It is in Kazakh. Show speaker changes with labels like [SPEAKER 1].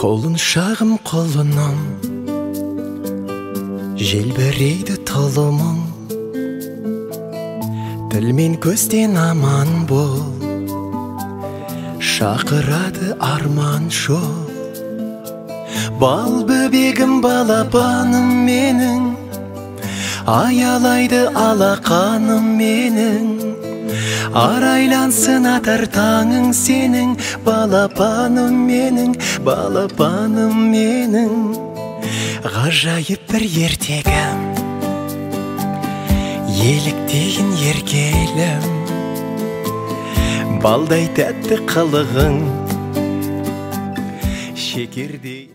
[SPEAKER 1] Қолын шағым қолынан желбірейді тұлымың, тіл мен көзден аман бол, шақырады арман жол. Бал бөбегім, балапаным менің, аялайды алақаным менің. Арайлансын атар таңың сенің, балапаным менің, балапаным менің. Ғажайып бір ертегім, еліктейін еркелім, балдай тәтті қылығың, шекердей